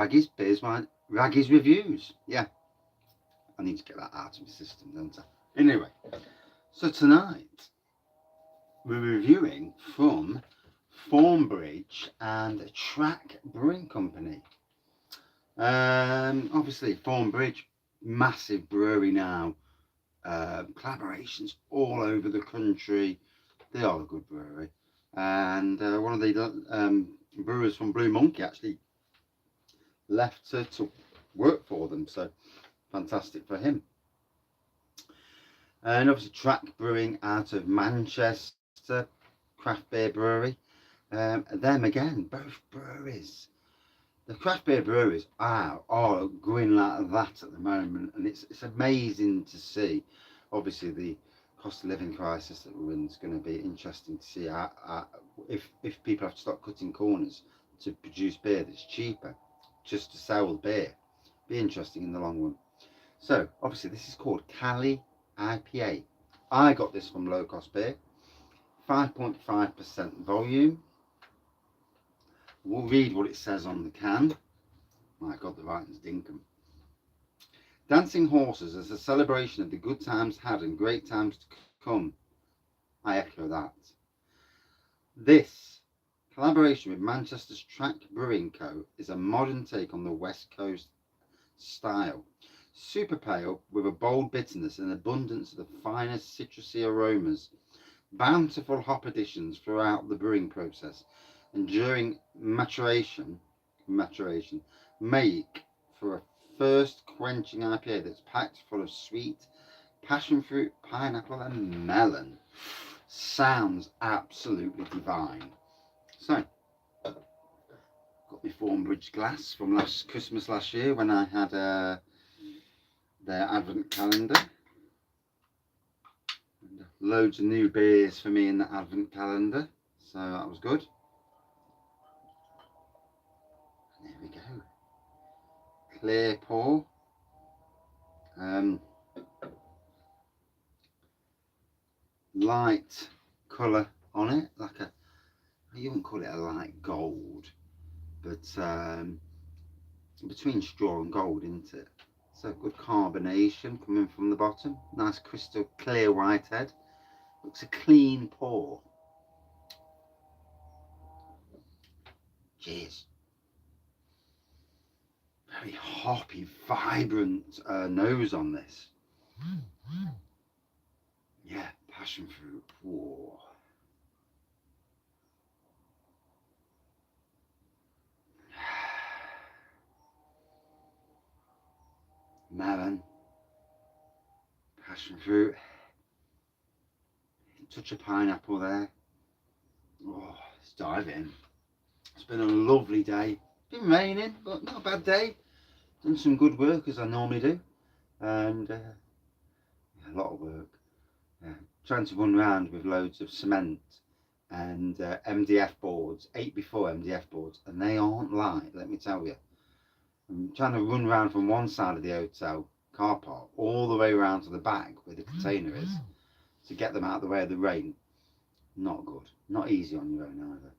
Wraggy's Beers, my Wraggy's Reviews. Yeah, I need to get that out of my system, don't I? Anyway, so tonight we're reviewing from Thornbridge and Track Brewing Company. Obviously, Thornbridge, massive brewery now. Collaborations all over the country. They are a good brewery. And one of the brewers from Blue Monkey actually left to work for them. So fantastic for him. And obviously Track Brewing out of Manchester, craft beer brewery. Them again, both breweries. The craft beer breweries are going like that at the moment, and it's amazing to see. Obviously, the cost of living crisis that we're in is going to be interesting to see if people have to start cutting corners to produce beer that's cheaper, just to sell the beer. Be interesting in the long run. So obviously, this is called Cali IPA. I got this from LowCostbeer, 5.5% volume. We'll read what it says on the can. My God, the writing's dinkum. Dancing horses as a celebration of the good times had and great times to come. I echo that. This collaboration with Manchester's Track Brewing Co. is a modern take on the West Coast style. Super pale with a bold bitterness and abundance of the finest citrusy aromas. Bountiful hop additions throughout the brewing process and during maturation make for a first quenching IPA that's packed full of sweet passion fruit, pineapple and melon. Sounds absolutely divine. So, got my Thornbridge glass from Christmas last year when I had their advent calendar. And loads of new beers for me in the advent calendar, so that was good. And there we go. Clear pour. Light colour on it, like you wouldn't call it a light gold, but between straw and gold, isn't it? So good carbonation coming from the bottom. Nice crystal clear white head. Looks a clean pour. Cheers. Very hoppy, vibrant nose on this. Yeah, passion fruit. Whoa. Melon, passion fruit, touch of pineapple there. Oh, let's dive in. It's been a lovely day. It's been raining, but not a bad day. Done some good work as I normally do, and a lot of work. Trying to run around with loads of cement and MDF boards, 8x4 MDF boards, and they aren't light, let me tell you. I'm trying to run around from one side of the hotel car park all the way around to the back where the container is to get them out of the way of the rain. Not good. Not easy on your own either.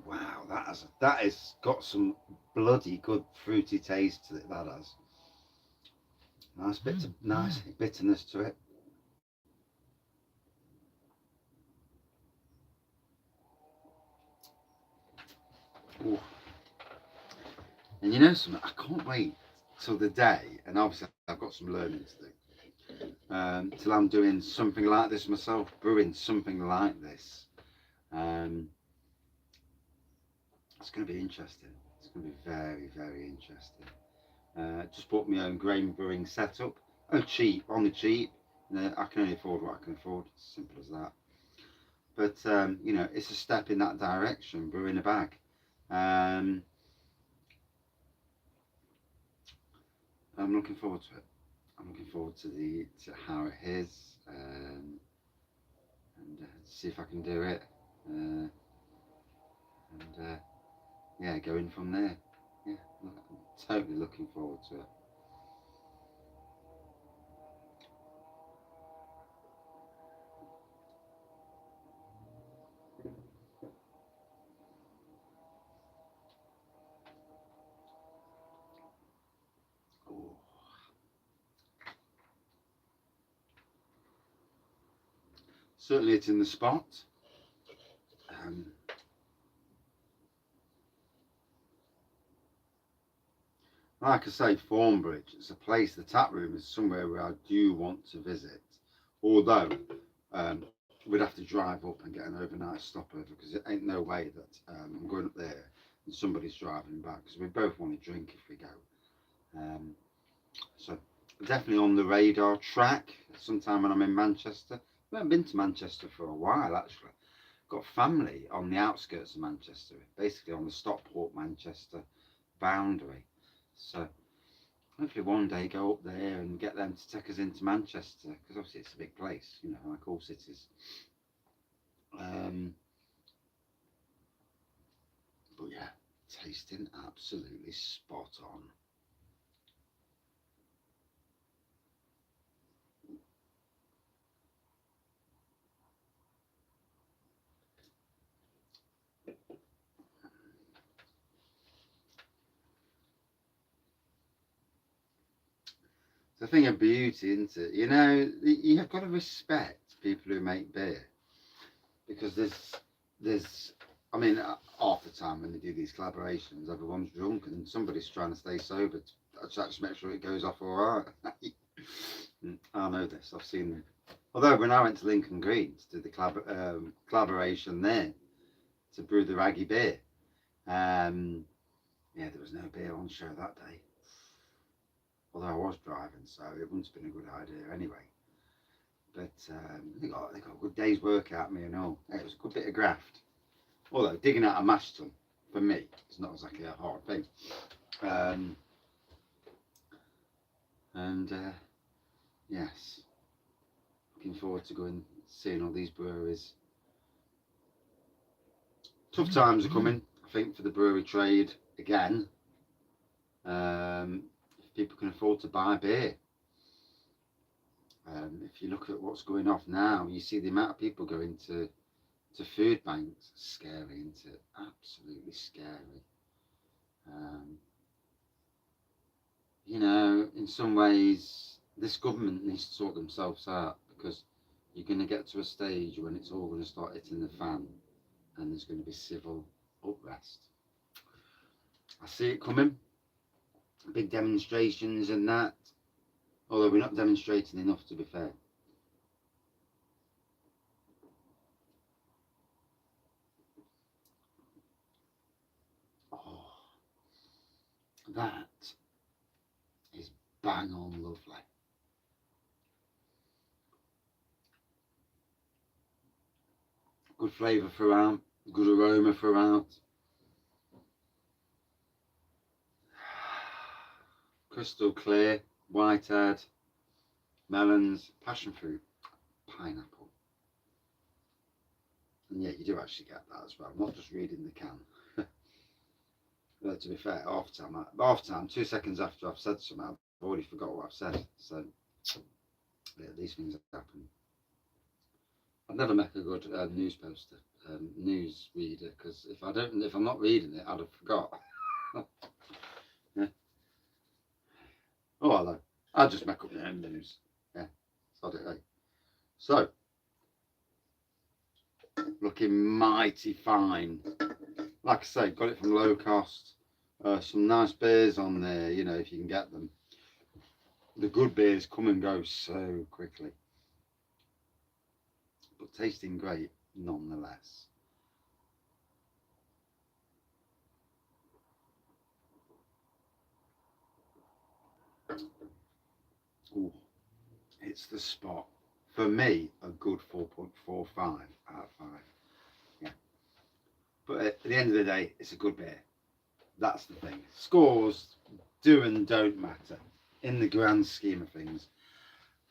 Wow, that has got some bloody good fruity taste to it. That has nice bitterness to it. Ooh. And you know something, I can't wait till the day, and obviously I've got some learning to do, till I'm doing something like this myself, brewing something like this. It's going to be interesting. It's going to be very, very interesting. Just bought my own grain brewing setup. Oh, cheap, on the cheap. You know, I can only afford what I can afford. It's simple as that. But you know, it's a step in that direction. Brewing a bag. I'm looking forward to it. I'm looking forward to how it is, and see if I can do it, and yeah, go in from there. yeah, I'm totally looking forward to it. Ooh. Certainly it's in the spot. Like I say, Thornbridge, it's a place, the tap room is somewhere where I do want to visit. Although we'd have to drive up and get an overnight stopover, because it ain't no way that I'm going up there and somebody's driving back, because we both want to drink if we go. So definitely on the radar track sometime when I'm in Manchester. I haven't been to Manchester for a while actually. Got family on the outskirts of Manchester, basically on the Stockport Manchester boundary. So hopefully one day go up there and get them to take us into Manchester, because obviously it's a big place, you know, like all cities. But yeah, tasting absolutely spot on. It's a thing of beauty, isn't it? You know, you've got to respect people who make beer, because there's I mean, half the time when they do these collaborations, everyone's drunk and somebody's trying to stay sober to actually make sure it goes off all right. I know this, I've seen them. Although when I went to Lincoln Green to do the collaboration there to brew the Wraggy beer, yeah, there was no beer on show that day. Although I was driving, so it wouldn't have been a good idea anyway. But they got a good day's work out of me and all. It was a good bit of graft. Although digging out a mash tun, for me, it's not exactly a hard thing. Yes, looking forward to going seeing all these breweries. Tough times are coming, I think, for the brewery trade again. If people can afford to buy beer. If you look at what's going off now, you see the amount of people going to food banks. Scary, isn't it? Absolutely scary. You know, in some ways, this government needs to sort themselves out, because you're going to get to a stage when it's all going to start hitting the fan and there's going to be civil unrest. I see it coming. Big demonstrations and that. Although we're not demonstrating enough, to be fair. Oh, that is bang on lovely. Good flavour throughout, good aroma throughout. Crystal clear, whitehead, melons, passion fruit, pineapple. And yet you do actually get that as well, not just reading the can. But to be fair, half time, 2 seconds after I've said something, I've already forgot what I've said. So yeah, these things happen. I'd never make a good news poster, news reader, because if I'm not reading it, I'd have forgot. Yeah. Oh, hello. I'll just make up my own news. Yeah, sod it, eh? So, looking mighty fine. Like I say, got it from Low Cost. Some nice beers on there, you know, if you can get them. The good beers come and go so quickly, but tasting great nonetheless. Ooh, it's the spot. For me, a good 4.45 out of 5. Yeah. But at the end of the day, it's a good beer. That's the thing. Scores do and don't matter in the grand scheme of things.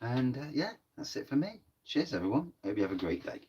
And yeah, that's it for me. Cheers, everyone. Hope you have a great day.